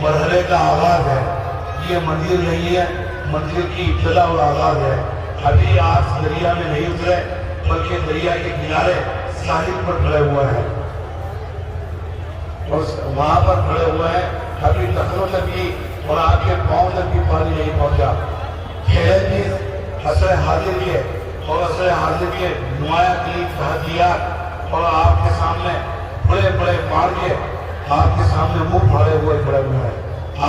مرحلے کا آغاز ہے. یہ منزل نہیں ہے، منزل کی ابتدا اور آغاز ہے. ابھی آپ دریا میں نہیں اترے بلکہ دریا کے کنارے ساحل پر کھڑے ہوئے ہیں اور وہاں پر کھڑے ہوئے ہیں. ابھی ٹخنوں تک بھی اور آپ کے پاؤں تک بھی پانی نہیں پہنچا. عصر حاضر کے اور عصر حاضر کے نمایاں تحدیات اور آپ کے سامنے بڑے بڑے مارکے آپ کے سامنے منہ پھاڑے ہوئے کھڑے ہوئے ہیں.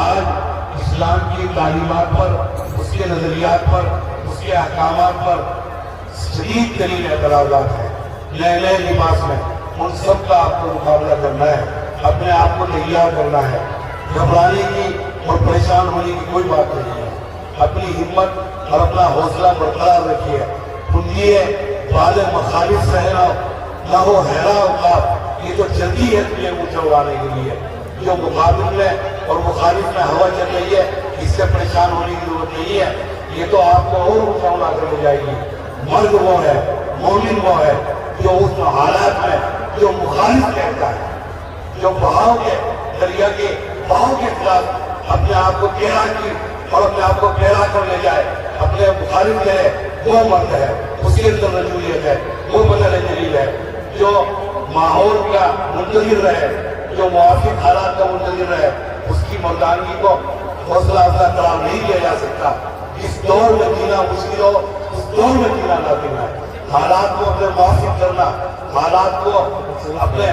آج اسلام کی تعلیمات پر، اس کے نظریات پر، اس کے احکامات پر شدید ترین اعتراضات ہیں. نئے نئے لباس میں ان سب کا آپ کو مقابلہ کرنا ہے، اپنے آپ کو تیار کرنا ہے. گھبرانے کی اور پریشان ہونے کی کوئی بات نہیں ہے. اپنی ہمت اور اپنا حوصلہ برقرار رکھیے. بندیے بعد مخالف رہنا نہ ہو حیرا اوقات. یہ تو جلدی ہے تمہیں اونچا اڑانے کے لیے. جو مقابل میں اور مخالف میں ہوا چل رہی ہے اس سے پریشان ہونے کی ضرورت نہیں ہے. یہ تو آپ کو اور اونچا اڑا کر لے جائے گی. مرد وہ ہے، مومن وہ ہے جو اس حالات میں جو مخالف کہتا ہے، جو بہاؤ کے دریا کے بہاؤ کے خلاف اپنے آپ کو تیراکی اور اپنے آپ کو پھیلا کر لے جائے. اپنے مخالف ہے وہ مرد ہے، اس کے اندر رجولیت ہے، وہ بدل جلیل ہے. جو ماحول کا منتظر رہے، جو موافق حالات کا منتظر رہے، اس کی مردانگی کو حوصلہ افزا قرار نہیں دیا جا سکتا. اس دور میں جینا مشکل ہو، اس دور میں جینا لازم ہے. حالات کو اپنے موافق کرنا، حالات کو اپنے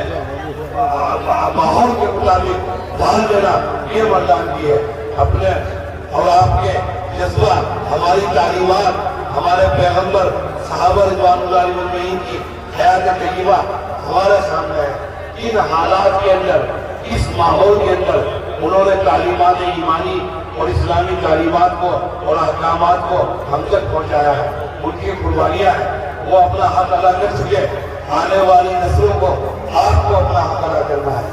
ماحول کے مطابق ڈھال دینا، یہ مردانگی ہے. اپنے اور آپ کے جذبہ، ہماری تعلیمات، ہمارے پیغمبر صحابہ رضوان اللہ علیہ اجمعین کی حیات طیبہ ہمارے سامنے ہے. ان حالات کے اندر، اس ماحول کے اندر انہوں نے تعلیمات ایمانی اور اسلامی تعلیمات کو اور احکامات کو ہم تک پہنچایا ہے. ان کی قربانیاں ہیں، وہ اپنا حق ادا کر چکے. آنے والی نسلوں کو آپ کو اپنا حق ادا کرنا ہے.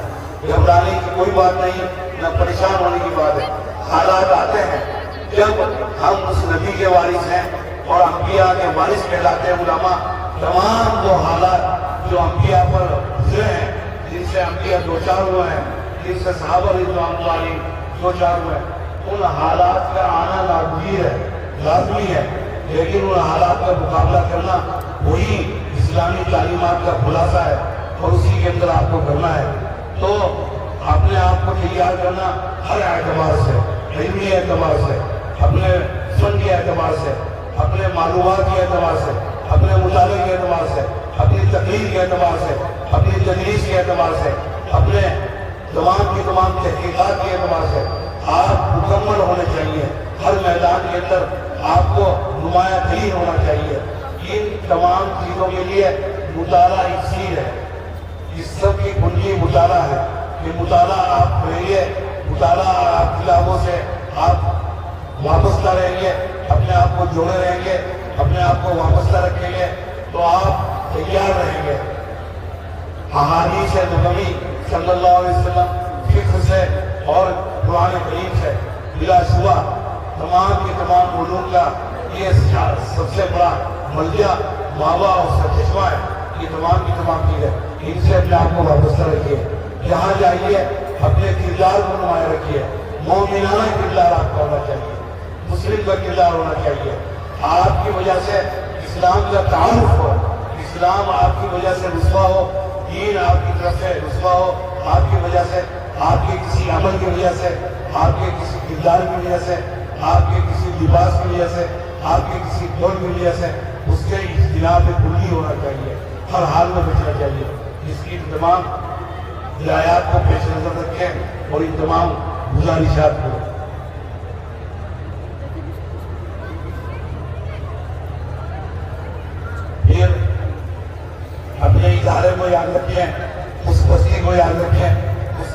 گھبرانے کی کوئی بات نہیں، نہ پریشان ہونے کی بات ہے. حالات آتے ہیں جب ہم اس نبی کے وارث ہیں اور انبیاء کے وارث کہلاتے ہیں. علماء تمام وہ حالات جو انبیاء پر گزرے ہیں، جن سے انبیاء دوچار ہوئے ہیں، جن سے صحابہ رضوان اللہ علیہ دوچار ہوئے ہیں، ان حالات کا آنا لازمی ہے. لیکن ان حالات کا مقابلہ کرنا وہی اسلامی تعلیمات کا خلاصہ ہے اور اسی کے اندر آپ کو کرنا ہے. تو اپنے آپ کو تیار کرنا ہر اعتبار سے، علمی اعتبار سے، اپنے فن کے اعتبار سے، اپنے معلومات کے اعتبار سے، اپنے مطالعے کے اعتبار سے، اپنی تقریر کے اعتبار سے، اپنی تدریس کے اعتبار سے، اپنے تمام کی تمام تحقیقات کے اعتبار سے آپ مکمل ہونے چاہیے. ہر میدان کے اندر آپ کو نمایاں ترین ہونا چاہیے. ان تمام چیزوں کے لیے مطالعہ اکسیر ہے. اس سب کی کنجی مطالعہ ہے. یہ مطالعہ آپ کریں گے، مطالعہ آپ کتابوں سے آپ وابستہ رہیں گے، اپنے آپ کو جوڑے رہیں گے، اپنے آپ کو وابستہ رکھیں گے تو آپ تیار رہیں گے. احادیث نبوی صلی اللہ علیہ وسلم، فقہ سے اور قرآن کریم سے بلا شبہ تمام کے تمام علوم کا یہ سب سے بڑا ملجا، ماوا اور سرچشمہ ہے. یہ تمام کی تمام چیزیں ان سے اپنے آپ کو وابستہ رکھیے. جہاں جائیے اپنے کردار کو نمایاں رکھیے. مومنانہ کردار آپ کا ہونا چاہیے، مسلم کا کردار ہونا چاہیے. آپ کی وجہ سے اسلام کا تعارف ہو، اسلام آپ کی وجہ سے رسوا ہو، دین آپ کی طرف سے رسوا ہو. آپ کی وجہ سے، آپ کے کسی عمل کی وجہ سے، آپ کے کسی کردار کی وجہ سے، آپ کے کسی لباس کی وجہ سے، آپ کے کسی قول کی وجہ سے اس کے اجتناب کلی ہونا چاہیے. ہر حال میں بچنا چاہیے. اس کی تمام ہدایات کو پیش نظر رکھیں اور ان تمام گزارشات کو پھر اپنے ادارے کو یاد رکھیں، اس بستی کو یاد رکھیں، اس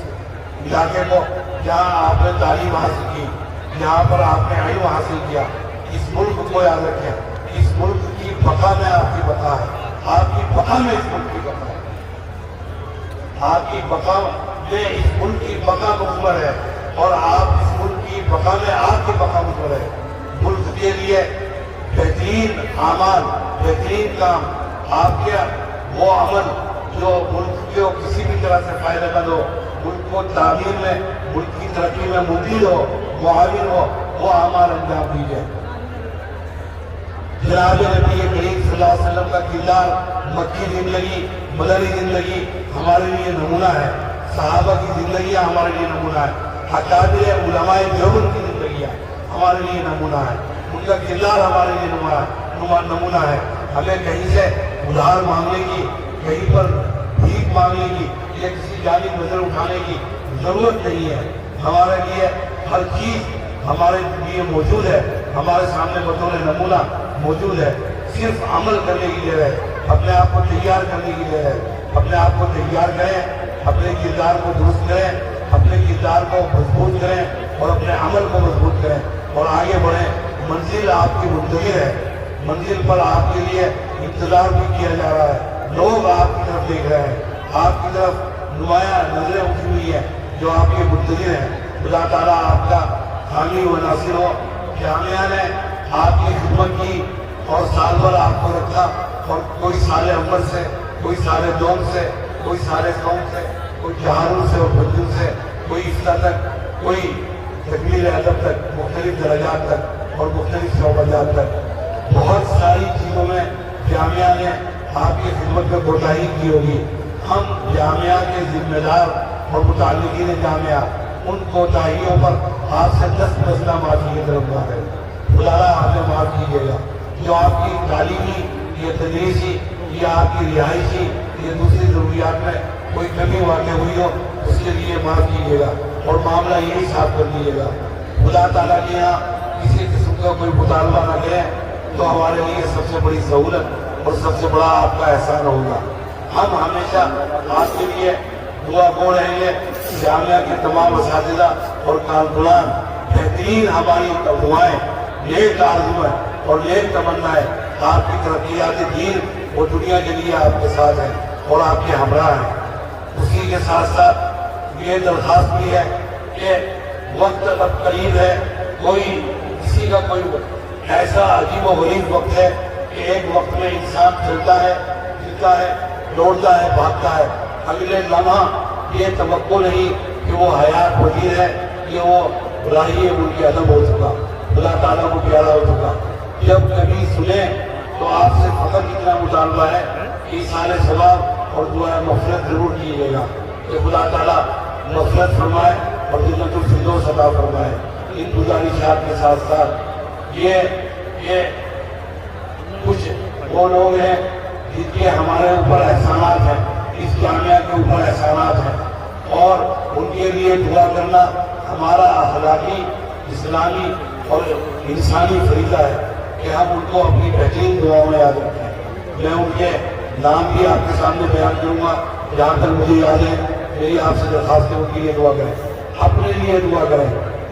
علاقے کو جہاں آپ نے تعلیم حاصل کی، جہاں پر آپ نے علم حاصل کیا. اس ملک کو یاد رکھیں. اس ملک کی بقا میں آپ کی بقا ہے. آپ کی بقا میں اس ملک کی بقا ہے. آپ کی بقا میں اس ملک کی بقا مقبر ہے اور آپ اس ملک کی بقا میں آپ کی بقا مقبر ہے. ملک کے لیے بہترین اعمال، بہترین کام، آپ کے وہ عمل جو ملک کو کسی بھی طرح سے فائدہ مند ہو، ملک کو تعمیر میں، ملک کی ترقی میں مفید ہو، معاون ہو، وہ ہمارا انجام دیجیے۔ جناب نبی کریم صلی اللہ علیہ وسلم کا کردار، مکی زندگی، مدنی زندگی ہمارے لیے نمونہ ہے، صحابہ کی زندگیاں ہمارے لیے نمونہ ہے، اکابر علماء دیوبند کی زندگیاں ہمارے لیے نمونہ ہے، ان کا کردار ہمارے لیے نمونہ ہے۔ ہمیں کہیں سے ادھار مانگنے کی، کہیں پر بھیک مانگنے کی یا کسی جانب نظر اٹھانے کی ضرورت نہیں ہے۔ ہمارے لیے ہر چیز ہمارے لیے موجود ہے، ہمارے سامنے بطور نمونہ موجود ہے، صرف عمل کرنے کی ضرورت ہے، اپنے آپ کو تیار کرنے کی ضرورت ہے۔ اپنے آپ کو تیار کریں، اپنے کردار کو درست کریں، اپنے کردار کو مضبوط کریں اور اپنے عمل کو مضبوط کریں اور آگے بڑھیں۔ منزل آپ کی منتظر ہے، منزل پر آپ کے لیے انتظار بھی کیا جا رہا ہے، لوگ آپ کی طرف دیکھ رہے ہیں، آپ کی طرف نمایاں نظریں اٹھی ہوئی ہیں جو آپ کے منتظر ہیں۔ خدا تعالیٰ آپ کا حامی و ناصر ہو۔ جامعہ نے آپ کی خدمت کی اور سال بھر آپ کو رکھا، اور کوئی سال اول سے، کوئی سال دوم سے، کوئی سال قوم سے، کوئی جہاروں سے اور بجوں سے، کوئی افتتاح تک، کوئی تکمیل ادب تک، مختلف درجات تک اور مختلف شعبات تک، بہت ساری چیزوں میں جامعہ نے آپ کی خدمت میں کوتاہی کی ہوگی۔ ہم جامعہ کے ذمہ دار اور متعلقین جامعہ ان کوتاہیوں پر آپ سے دست معافی کی طرف بات ہے۔ خدا ہمیں معاف کیجیے گا، جو آپ کی تعلیمی یا تدریسی یا آپ کی رہائشی یا دوسری ضروریات میں کوئی کمی واقع ہوئی ہو، اس کے لیے معاف کیجیے گا اور معاملہ یہی صاف کر دیجیے گا۔ خدا تعالیٰ کے یہاں کسی قسم کا کوئی مطالبہ نہ کریں تو ہمارے لیے سب سے بڑی سہولت اور سب سے بڑا آپ کا احسان ہوگا۔ ہم ہمیشہ آپ کے لیے دعا گو رہیں گے۔ جامعہ کے تمام اساتذہ اور کارکنان، بہترین ہماری دعائیں، نیک آرزویں اور نیک تمنائیں آپ کی ترقیات دین اور دنیا کے لیے آپ کے ساتھ ہیں اور آپ کے ہمراہ ہیں۔ اسی کے ساتھ ساتھ یہ درخواست بھی ہے کہ وقت اب قریب ہے، کسی کا کوئی ایسا عجیب و غریب وقت ہے کہ ایک وقت میں انسان چلتا ہے، پھرتا ہے، دوڑتا ہے، بھاگتا ہے، اگلے لمحہ یہ توقع نہیں کہ وہ حیات وزیر ہے، کہ وہ راہی ملک ادب ہو چکا، اللہ تعالیٰ کو پیارا ہو چکا۔ جب کبھی سنیں تو آپ سے فقط اتنا مطالبہ ہے کہ ایثار ثواب اور دعا مغفرت ضرور کیجیے گا کہ خدا تعالیٰ مغفرت فرمائے اور جنت الفردوس عطا فرمائے۔ ان گزارشات کے ساتھ ساتھ یہ کچھ وہ لوگ ہیں جن کے ہمارے اوپر احسانات ہیں، اس جامعہ کے اوپر احسانات ہیں، اور ان کے لیے دعا کرنا ہمارا اخلاقی، اسلامی اور انسانی فریضہ ہے کہ ہم ان کو اپنی بہترین دعاؤں میں یاد رکھیں۔ میں ان کے نام بھی آپ کے سامنے بیان کروں گا جہاں تک مجھے یاد ہے۔ میری آپ سے درخواست ہے ان کے لیے دعا کریں، اپنے لیے دعا کریں،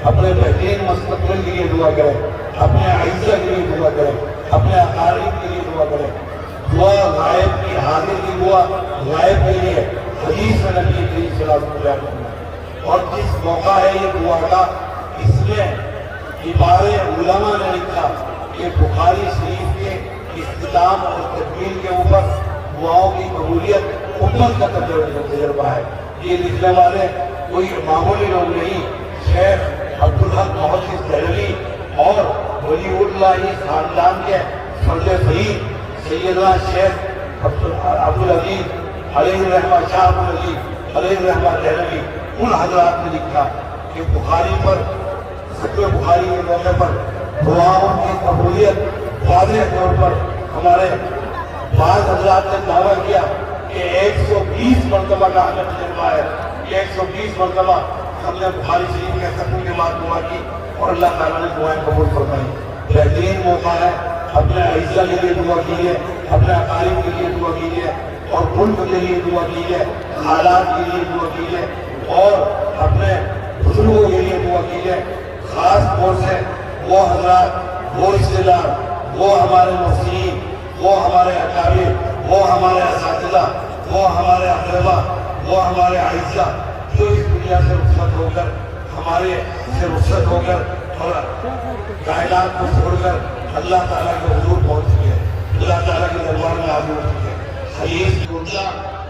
اپنے بہترین مستقبل کے لیے دعا کریں، اپنے عزت کے لیے دعا کریں، اپنے اقارب کے لیے دعا کریں۔ دعا غائب کی، حاضر کی دعا غائب کے لیے حدیث میں نبی کریم صلی اللہ علیہ وسلم بیان کرنا ہے۔ اور جس موقع ہے یہ دعا کا، اس میں کبار علماء نے لکھا کہ بخاری شریف کے اختتام اور تکمیل کے اوپر دعاؤں کی قبولیت امت کا تجربہ ہے۔ یہ لکھنے والے کوئی معمولی لوگ نہیں، شیخ عبدالحق محدث دہلوی اور ولی اللہ خاندان کے فرد فرید سیدنا شیخ عبدالعزیز علیہ رحمہ، شاہ عبدالعزیز علیہ رحمہ دہلوی، ان حضرات نے لکھا کہ بخاری پر، ختم بخاری کے موقع پر دعاؤں کی قبولیت واضح طور پر ہمارے بعض حضرات نے دعویٰ کیا کہ 120 مرتبہ کا ہمیں تجربہ ہے، 120 مرتبہ ہم نے بخاری شریف کے ختم کے بعد دعا کی اور اللہ تعالیٰ نے دعائیں قبول فرمائی۔ بہترین موقع ہے، اپنے عزت کے لیے دعا کیجیے، اپنے اقارب کے لیے دعا کیجیے اور ملک کے لیے دعا کیجیے، حالات کے لیے دعا کیجیے اور اپنے بزرگوں کے لیے دعا کیجیے۔ خاص طور سے وہ حضرات، وہ رشتے دار، وہ ہمارے محسنین، وہ ہمارے اکابر، وہ ہمارے اساتذہ، وہ ہمارے اقربا، وہ ہمارے اعزا جو اس دنیا سے رخصت ہو کر، ہمارے سے رخصت ہو کر اور کائنات کو چھوڑ کر اللہ تعالیٰ کے حضور پہنچ چکے، اللہ تعالیٰ کے دربار میں حاضر ہو چکے۔ حدیث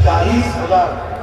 40,000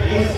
20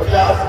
50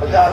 50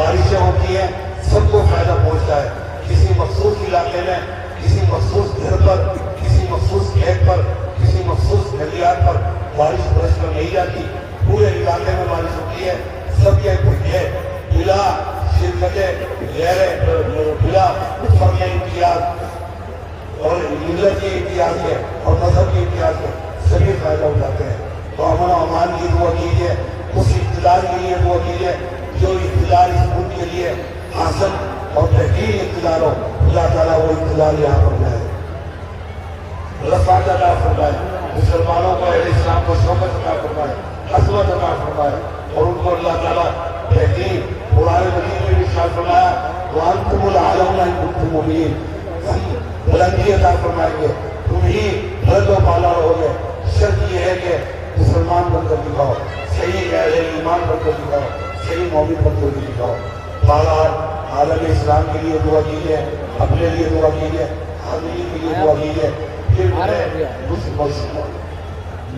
بارشیں ہوتی ہیں سب کو فائدہ پہنچتا ہے. کسی مخصوص علاقے میں کسی مخصوص گھر پر کسی مخصوص کھیت پر کسی مخصوص کھلیان پر بارش برس کر نہیں جاتی, پورے علاقے میں بارش ہوتی ہے. سب یہ بلا شرکت غیر بلا فرق امتیاز اور ملت کے امتیاز کے اور مذہب کے امتیاز کے سبھی فائدہ اٹھاتے ہیں. تو امن و امان کی دعا کیجیے, اس اقتدار کے لیے دعا کیجیے جو اقتدار اس ملک کے لیے حاصل اور بہترین اقتدار ہو. اللہ تعالیٰ وہ اقتدار یہاں پر جائے, رفعت عطا فرمائے, مسلمانوں کو اہل اسلام کو شوکت عطا فرمائے, عظمت عطا فرمائے, اور ان کو اللہ تعالیٰ بہترین قرآن مجید میں ارشاد فرمایا وَأَنْتُمُ الْأَعْلَوْنَ إِن كُنتُم مُؤْمِنِينَ, ہم بلندی عطا فرمائیں گے, تم ہی بلند و بالا رہو گے. شرط یہ ہے کہ مسلمان بن کر دکھاؤ, صحیح اہل ایمان بن کر دکھاؤ, صحیح مومن بن کر دکھاؤ. بہرحال عالم اسلام کے لیے دعا کیجیے, اپنے لیے دعا کیجیے, حاضرین کے لیے دعا کیجیے. پھر کچھ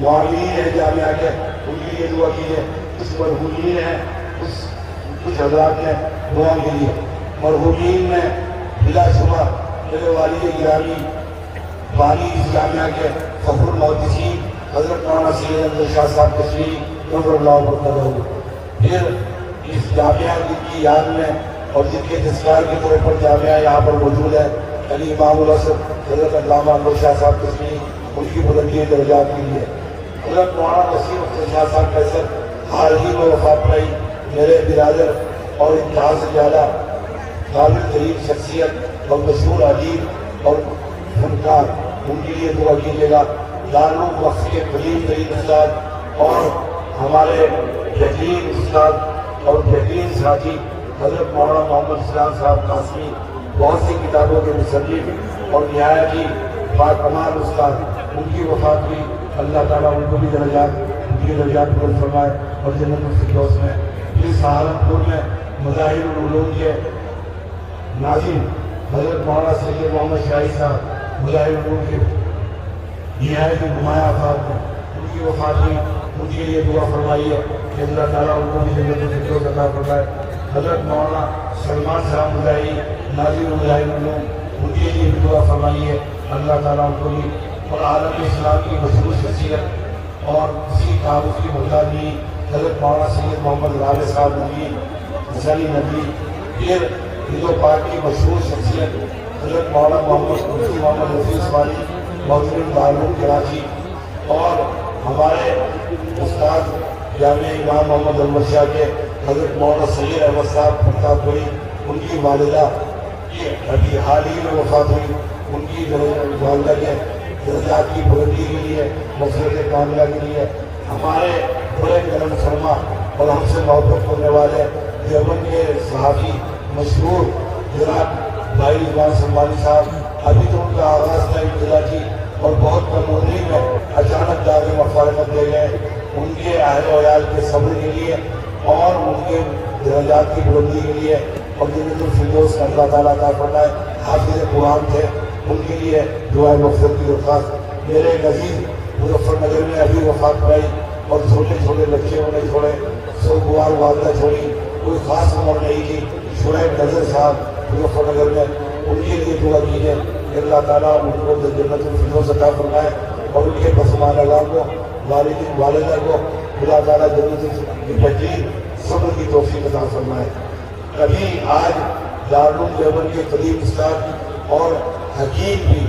معاونین ہیں جامعہ کے, ان کے لیے دعا کیجیے. کچھ مرحومین ہیں, کچھ حضرات ہیں دعا کے لیے. مرحومین میں بلا شبہ میرے والد گرامی بانی اس جامعہ کے فخر المحدثین حضرت مولانا سید احمد شاہ صاحب تشریفی نظر اللہ برکاتہ. پھر اس جامعہ کی یاد میں اور جن کے تذکار کے طور پر جامعہ یہاں پر موجود ہے, علی امام الاسد حضرت علامہ احمد شاہ صاحب تشریفی, ان کی بلندی درجات کے لیے. حضرت مولانا نصیر اختر شاہ صاحب کیسر حال ہی میں وفات پائی, میرے برادر اور انتہا سے زیادہ قابل ترین شخصیت اور مشہور ادیب اور فنکار, ان کے لیے دعا کیجیے گا. دارالعلوم وقت کے قدیم ترین استاد اور ہمارے بہترین استاد اور بہترین ساتھی حضرت مولانا محمد اسلام صاحب قاسمی, بہت سی کتابوں کے مصنف اور نہایت ہی باکمال استاد, ان کی وفات ہوئی. اللہ تعالیٰ ان کو بھی ان کی درجات بلند فرمائے اور جنت الفردوس میں. پھر سہارنپور میں مظاہر العلوم کے ناظم حضرت مولانا سید محمد شاہی صاحب مظاہر العلوم کے نہایت نمایاں افراد ہیں, ان کی وفات ہوئی. ان کے لیے دعا فرمائیے کہ اللہ تعالیٰ ان کو بھی جنت الفردوس عطا فرمائے. حضرت مولانا سلمان صاحب مظاہری ناظم مظاہر العلوم, ان کے لیے بھی دعا فرمائیے اللہ تعالیٰ ان کو بھی. اور عالم اسلام کی مشہور شخصیت اور کسی تعارف کی محتاج نہیں حضرت مولانا سید محمد رابع صاحب نبی حسینی نبی. پھر ہندو پاک کی مشہور شخصیت حضرت مولانا محمد حفیظ والی محترم دارالعلوم کراچی, اور ہمارے استاد جامعہ امام محمد احمد شاہ کے حضرت مولانا سید احمد صاحب پرتاپ پوری, ان کی والدہ کی ابھی حال ہی میں وفات ہوئی. ان کی والدہ کے درجات کی بلندی کے لیے مغفرت کاملہ کے لیے ہمارے بڑے کرم فرما اور ہم سے محبت کرنے والے دیوبند کے صحافی مشہور جناب بھائی رضوان سلمانی صاحب, ابھی تو ان کا آغاز تھا ابتدا کی اور بہت کم عمری میں اچانک داغ مفارقت دے گئے. ان کے اہل و عیال کے صبر کے لیے اور ان کے درجات کی بلندی کے لیے اور جنت الفردوس کا اللہ تعالیٰ عطا فرمائے. حافظ قرآن تھے, ان کے لیے دعائے مغفرت کی درخواست. میرے عزیز مظفر نگر میں ابھی وفات پائی اور چھوٹے چھوٹے بچے انہوں نے چھوڑے, سوگوار والدہ چھوڑی, کوئی خاص عمر نہیں تھی. شعیب نظر صاحب مظفر نگر میں, ان کے لیے دعا کیجیے کہ اللہ تعالیٰ ان کو جنت الفردوس عطا فرمائے اور ان کے پسماندگان کو والدہ کو اللہ تعالیٰ جنت کی بہترین صبر کی توفیق عطا فرمائے. کبھی آج دارالعلوم دیوبند کے قدیم استاد اور حکیم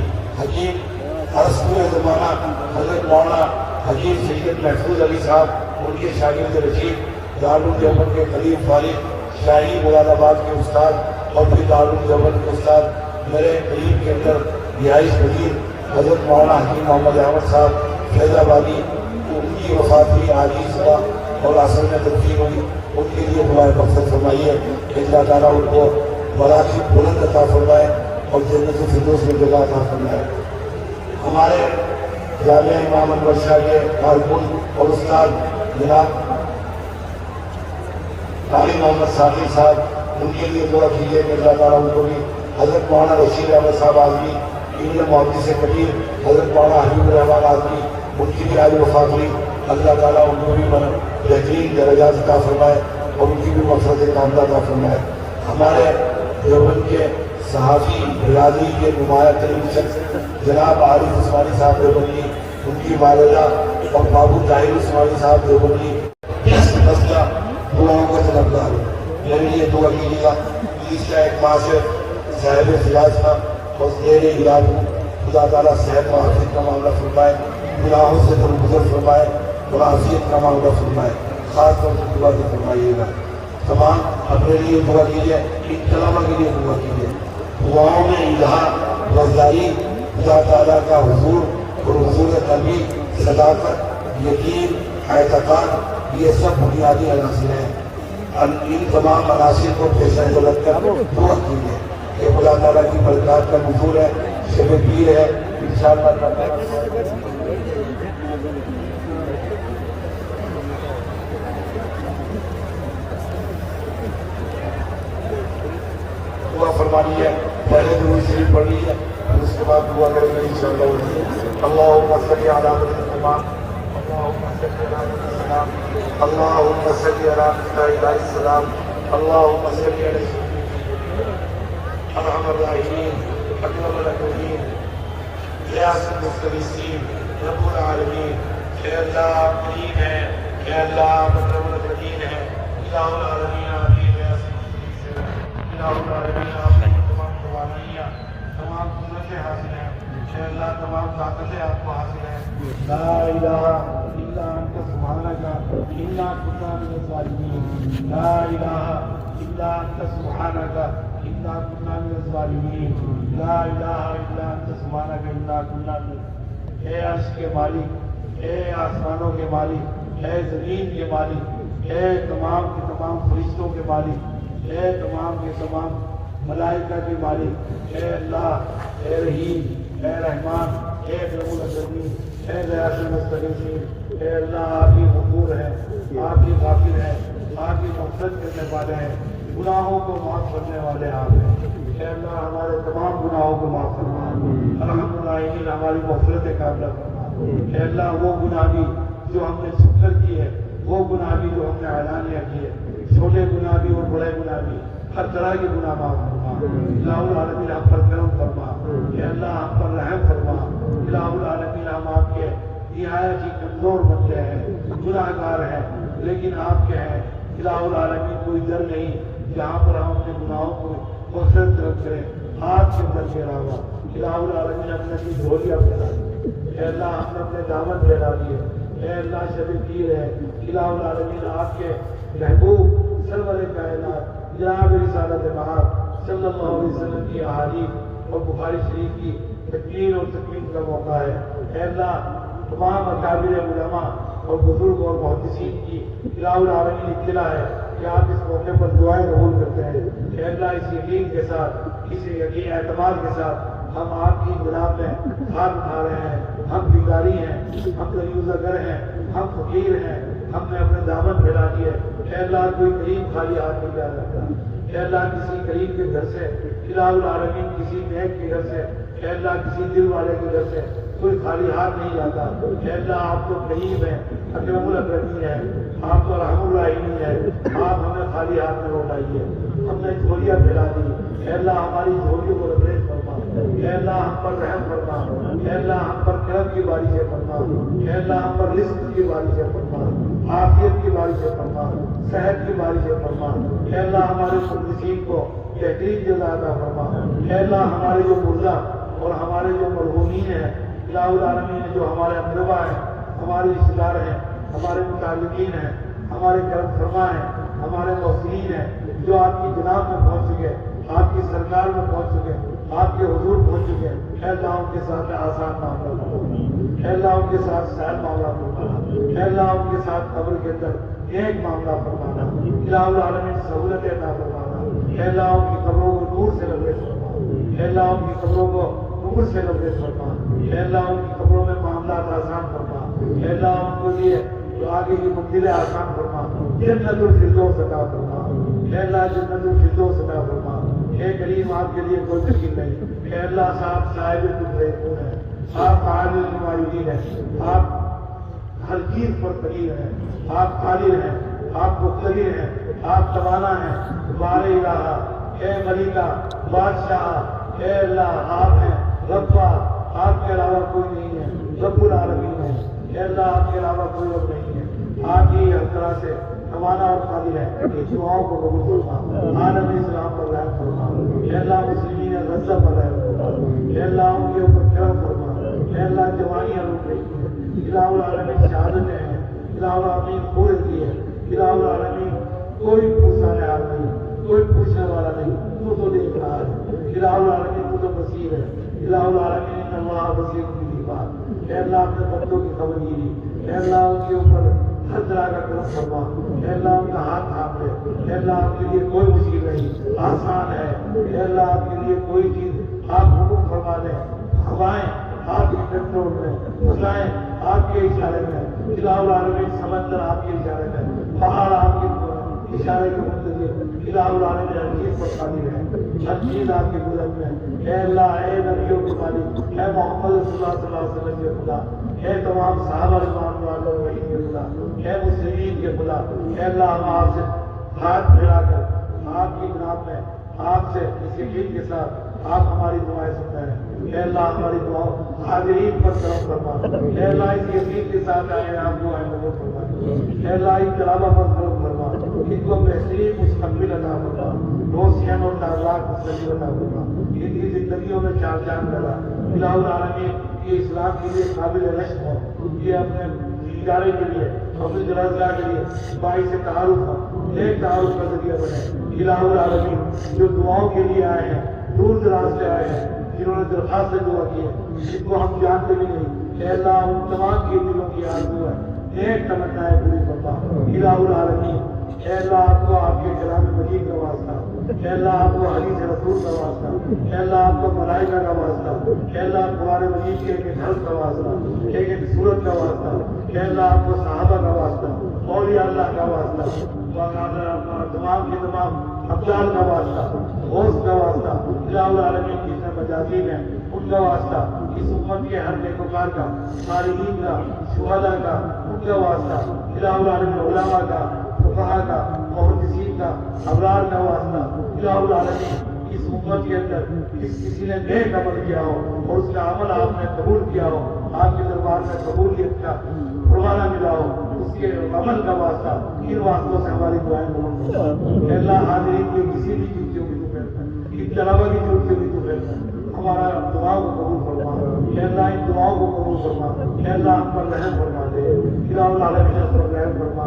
عرض پورے زمانہ حضرت مولانا حکیم سید محفوظ علی صاحب, ان کے شاگرد رشید دارالعلوم دیوبند کے قدیم فارغ شاہی مراد آباد کے استاد اور پھر دارالعلوم دیوبند کے استاد میرے قریب کے اندر رہائش پذیر حضرت مولانا حکیم محمد احمد صاحب فیض آبادی, ان کی وفات ہوئی آج ہی صبح اور عصر میں تدفین ہوئی. ان کے لیے دعائے مغفرت فرمائیے کہ اللہ تعالیٰ ان کو مراکز بلند عطا فرمائے اور جنت الفردوس میں جگہ عطا فرمائے. ہمارے جامعہ امام انور شاہ کے کارکن اور استاد جناب قاری محمد ثاقب صاحب, ان کے لیے دعا کیجیے کہ اللہ تعالیٰ ان کو بھی. حضرت مولانا رشید احمد صاحب آزمی ابن محدث کبیر حضرت مولانا حبیب الرحمان آزمی, ان کی بھی آج وفات ہوئی. اللہ تعالیٰ ان کو بھی بہترین درجات عطا فرمائے اور ان کی بھی مقصد سے کام عطا فرمائے۔ ہمارے دیوبند کے صحافی برادری کے نمایاں ترین شخص جناب عارف عثمانی صاحب دیوبندی، ان کی والدہ اور بابو طاہر عثمانی صاحب دیوبندی اس مسئلہ دعاؤں کا طلبگار ہے۔ میرے لیے دعا کیجیے گا، پولیس کا ایک معاشر صاحب علاج تھا اور زیر علاج ہوں، خدا تعالیٰ صحت و عافیت کا معاملہ فرمائے، گناہوں سے درگزر فرمائے اور عافیت کا معاملہ فرمائے، خاص طور سے دعا بھی فرمائیے گا۔ تمام اپنے لیے دعا کیجیے، ان طلبا کے لیے دعا کیجیے۔ دعاؤں میں اظہار وزداری، خدا تعالیٰ کا حضور اور حضور قلبی، صداقت، یقین، اعتقاد، یہ سب بنیادی عناصر ہیں۔ ان تمام عناصر کو پیش نظر رکھ کر دعا کیجیے کہ خدا تعالیٰ کی برکات کا نزول ہے، شب پیر ہے، انشاءاللہ دعا فرما لی ہے۔ پہلے درود شریف پڑھ لیجیے، اس کے بعد دعا کریں گے انشاءاللہ۔ اللہم صلی علی محمد، اللہم صلی علی محمد، اللہم صلی علی علیہ السلام، اللہم صلی علی ارحم الراحمین، اکرم الاکرمین، غیاث المستغیثین، رب العالمین۔ اے اللہ آپ کریم ہیں، اے اللہ آپ اکرم الاکرمین ہیں، الہ العالمین آپ کی غیاث المستغیثین، الہ العالمین آپ کی تمام توانائیاں، تمام قدرتیں حاصل ہیں، اے اللہ تمام طاقتیں آپ کو حاصل ہیں۔ لا الہ الا انت سبحانک انا کنا من الظالمین، لا الہ الا انت سبحانک انا کنا من الظالمین، لا الہ الا انت سبحانک انا کنا من۔ اے عرش کے مالک، اے آسمانوں کے مالک، اے زمین کے مالک، اے تمام کے تمام فرشتوں کے مالک، اے تمام کے تمام ملائکہ کے مالک، اے اللہ، اے رحیم، اے رحمان، اے اکرم الاکرمین، اے غیاث المستغیثین۔ اے اللہ آپ ہی غفور ہیں، آپ ہی غافر ہیں، آپ ہی مغفرت کرنے والے ہیں، گناہوں کو معاف کرنے والے آپ ہیں۔ اے اللہ ہمارے تمام گناہوں کو معاف فرما، الحمدللہ ہماری مغفرت کاملہ فرما۔ اے اللہ وہ گناہ بھی جو ہم نے چھپ کر کی ہے، وہ گناہ بھی جو ہم نے اعلانیہ کی ہے، چھوٹے گناہ بھی اور بڑے گناہ بھی، ہر طرح کے گناہ معاف فرما۔ الہ العالمین ہم پر کرم فرما، اے اللہ ہم پر رحم فرما۔ الہ العالمین ہم آپ کے نہایت ہی کمزور بندے ہیں، گناہ گار ہیں، لیکن آپ کے ہیں۔ الہ العالمین کوئی در نہیں جہاں پر ہم اپنے گناہوں کو مغفرت طلب کریں، آپ کے در کے علاوہ۔ الہ العالمین ہم نے اپنی جھولیاں پھیلا دی، اے اللہ ہم نے اپنے دامن پھیلا دیے، اے اللہ شب پیر ہے۔ الہ العالمین آپ کے محبوب سرور کائنات جناب رسالت بہار صلی اللہ علیہ وسلم کی احادیث اور بخاری شریف کی تکمیل اور تکمیل کا موقع ہے۔ اے اللہ تمام اکابر علماء اور بزرگ اور محدثین کی الہ العالمین اطلاع ہے کہ آپ اس موقع پر دعائیں قبول کرتے ہیں۔ اے اللہ اس یقین کے ساتھ، اس یقین اعتماد کے ساتھ ہم آپ کی جناب میں ہاتھ اٹھا رہے ہیں۔ ہم بھکاری ہیں، ہم دریوزہ گر ہیں، ہم فقیر ہیں، ہم نے اپنے دامن پھیلا دیے۔ اے اللہ کوئی قریب خالی ہاتھ نہیں جا سکتا۔ اے اللہ کسی قریب کے گھر سے، الہ العالمین کسی نیک کے گھر سے، اے اللہ کسی دل والے کے گھر سے کوئی خالی ہاتھ نہیں جاتا۔ اے اللہ آپ تو قریب ہیں، اکرم الاکرمین ہیں، آپ تو رحم الرحیمین ہیں، آپ ہمیں خالی ہاتھ میں لوٹائیے۔ ہم نے جھولیاں پھیلا دی، اے اللہ ہماری جھولیوں کو لبریز فرما، اے اللہ ہم پر رحم فرما، اے اللہ ہم پر کرم کی باری سے فرما، اے اللہ ہم پر رزق کی باری سے فرما، عافیت کی باری سے فرما، صحت کی باری سے فرما۔ اے اللہ ہمارے مخلصین کو بہترین جزا عطا فرما۔ اے اللہ ہمارے جو مردہ اور ہمارے جو مرحومین ہیں، الہ العالمین جو ہمارے اقربا ہیں، ہمارے رشتہ دار ہیں، ہمارے متعلقین ہیں، ہمارے کرم فرما ہیں، ہمارے محسنین ہیں، جو آپ کی جناب میں پہنچ چکے، آپ کی سرکار میں پہنچ چکے، آپ کے حضور پہنچ چکے، اے اللہ ان کے ساتھ آسان معاملہ فرما، اے اللہ ان کے ساتھ سہل معاملہ فرمانا، اے اللہ ان کے ساتھ قبر کے اندر نیک معاملہ فرمانا، الہ العالمین سہولت عطا فرمانا، اے اللہ ان کی قبروں کو نور سے لبریز فرما، اے اللہ ان کی قبروں کو نور سے لبریز فرما، اے اللہ ان کی قبروں میں معاملات آسان فرما، اے اللہ ان کے لیے جو آگے کی منزلیں آسان فرما، جنت الفردوس عطا فرما، اے اللہ جنت الفردوس عطا فرما۔ اے کریم آپ کے لیے کوئی مشکل نہیں، اے اللہ صاحب صاحب الفردوس ہیں، آپ قادر المعیدین ہیں، آپ ہر چیز پر قدیر ہیں، آپ قادر ہیں، آپ مقتدر ہیں، آپ توانا ہیں، بار الہ اے ملکہ بادشاہ، اے اللہ آپ ہیں ربا، آپ کے علاوہ کوئی نہیں ہے، رب العالمین ہے، اے اللہ آپ کے علاوہ کوئی رب نہیں ہے، آپ ہی ہر طرح سے توانا اور قادر ہے، اس دعاؤں کو قبول فرما، عالم اسلام پر رحم فرما، اے اللہ مسلمین غزہ پر رحم فرما، اے اللہ ان کے اوپر کرم فرما، اے اللہ جوانیاں روک رہی ہیں، الہ العالمین شہادتیں ہیں، الہ العالمین پورت کی ہے، الہ العالمین کوئی پوچھنے والا نہیں، کوئی پوچھنے والا نہیں، تو دیکھ رہا ہے، الہ العالمین تو بصیر ہے، الہ العالمین ان اللہ بصیر بالعباد، اے اللہ اپنے بندوں کی خبر گیری، اے اللہ ان کے اوپر ہر طرح کا کرم فرما، اے اللہ ان کا ہاتھ تھام لے، اے اللہ آپ کے لیے کوئی مشکل نہیں، آسان ہے، اے اللہ آپ کے لیے کوئی چیز آپ حکم فرما لیں، ہوائیں آپ کے کنٹرول میں، فضائیں آپ کے اشارے میں، الہ العالمین سمندر آپ کے اشارے میں، پہاڑ آپ کے اشارے کے منتظر، الہ العالمین ہر چیز پر قادر ہے، ہر چیز آپ کے قدرت میں، اے اللہ اے نبیوں کے مالک، اے محمد صلی اللہ علیہ وسلم کے خدا، اے تمام صحابہ رضوان اللہ علیہم کے خدا، اے مسلمین کے خدا، اے اللہ ہم آپ سے ہاتھ پھیلا کر آپ کی جناب میں آپ سے اس یقین کے ساتھ آپ ہماری دعائیں سنتے ہیں، اے اللہ ہماری دعاؤں حاضرین پر کرم فرما، اے اللہ اس یقین کے ساتھ آئے آپ دعائیں قبول فرما، اے اللہ اس طلبہ پر کرم فرما، ان کو بہترین مستقبل عطا فرما، روشن اور تازہ مستقبل عطا فرما، ان کی زندگیوں میں چار چاند ڈالا، الہ العالمین یہ اسلام کے لیے قابل رشک ہو، یہ اپنے ادارے کے لیے اپنی درازگاہ کے لیے باعث تعارف ہو، نیک تعارف کا ذریعہ بنے، الہ العالمین جو دعاؤں کے لیے آئے ہیں، دور دراز سے آئے ہیں، جنہوں نے درخواست سے دعا کی ہے، جن کو ہم جانتے بھی نہیں، اے اللہ ان تمام کے دلوں کی آرزو ہے، نیک تمنائیں پوری فرما، الہ العالمین اے اللہ آپ کو آپ کے کلام مجید کا واسطہ، اے اللہ آپ کو حدیث رسول کا واسطہ، اے اللہ آپ کو ملائکہ کا واسطہ، اے اللہ قرآن مجید کے ایک حرف کا واسطہ، ایک ایک سورت کا واسطہ، اے اللہ آپ کو صحابہ کا واسطہ، اولیاء اللہ کا واسطہ، تمام کے تمام ابدال کا واسطہ، غوث کا واسطہ، الہ العالمین جتنے مجازین ہیں ان کا واسطہ، اس امت کے ہر نیکوکار کا، صالحین کا، شہداء کا، ان کا واسطہ، الہ العالمین علماء کا، فقہاء کا، محدثین کا، ابرار کا واسطہ، الہ العالمین اس امت کے اندر کسی نے نیک عمل کیا ہو اور اس کا عمل آپ نے قبول کیا ہو، آپ کے دربار میں قبولیت کا پروانہ ملا ہو، اس کے عمل کا واسطہ، ان واسطوں سے ہماری دعائیں قبول کرو، اے اللہ حاضرین کی کسی بھی چیز کی تو پھیلتا ہے، ان طلبہ کی ضرورت بھی تو پھیلتا ہے، ہمارا دعاؤں کو قبول فرما، اے اللہ ان دعاؤں کو قبول فرما، اے اللہ ہم پر رحم فرما دے، الہ العالمین ہم پر رحم فرما،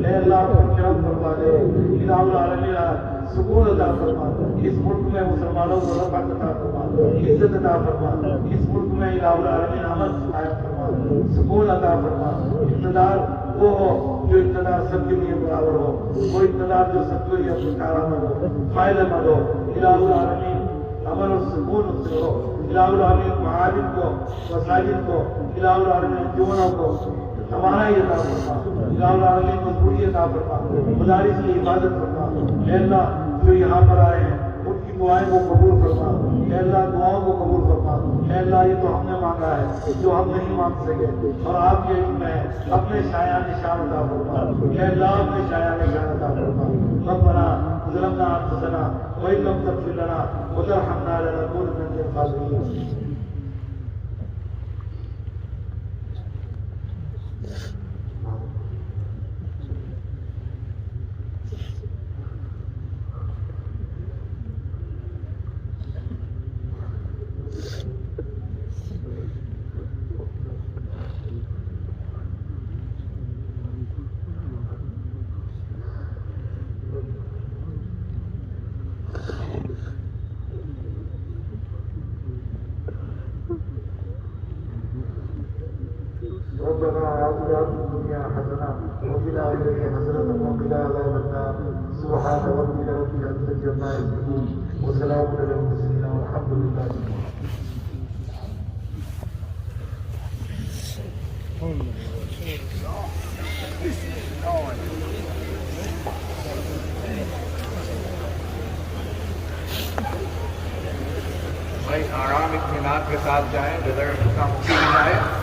اے اللہ ہم پر کرم فرما دے، الہ العالمین سکون عطا فرما، اس ملک میں مسلمانوں کو رفعت عطا فرما، عزت عطا فرما، اس ملک میں الہ العالمین امن قائم فرما، سکون عطا فرما، اقتدار وہ ہو جو اقتدار سب کے لیے برابر ہو، وہ اقتدار جو سب کے لیے کارآمد ہو، فائدہ مند ہو، الہ العالمین امن اور سکون سے ہو، الہ العالمین معاجم کو، مساجد کو، الہ العالمین جونوں کو توانائی عطا فرما، الہ العالمین مضبوطی عطا فرما، مدارس کی حفاظت فرما، اے اللہ جو یہاں پر آئے ہیں ان کی دعائیں کو قبول فرما، اے اللہ دعاؤں کو قبول فرما، اے اللہ یہ تو ہم نے مانگا ہے جو ہم نہیں مانگ سکے اور آپ کے علم میں اپنے شایان نشان عطا فرما، اے اللہ اپنے شایان نشان عطا فرما، ربنا ظلمنا انفسنا وان لم تغفر لنا وترحمنا لنكونن من الخاسرين. ربنا آتنا في الدنيا حسنة وفي الآخرة حسنة وقنا عذاب النار سبحان ربك رب العزة عما يصفون وسلام على المرسلين والحمد لله. بھائی آرام اطمینان کے ساتھ جائیں، بغیر کام کی جائے.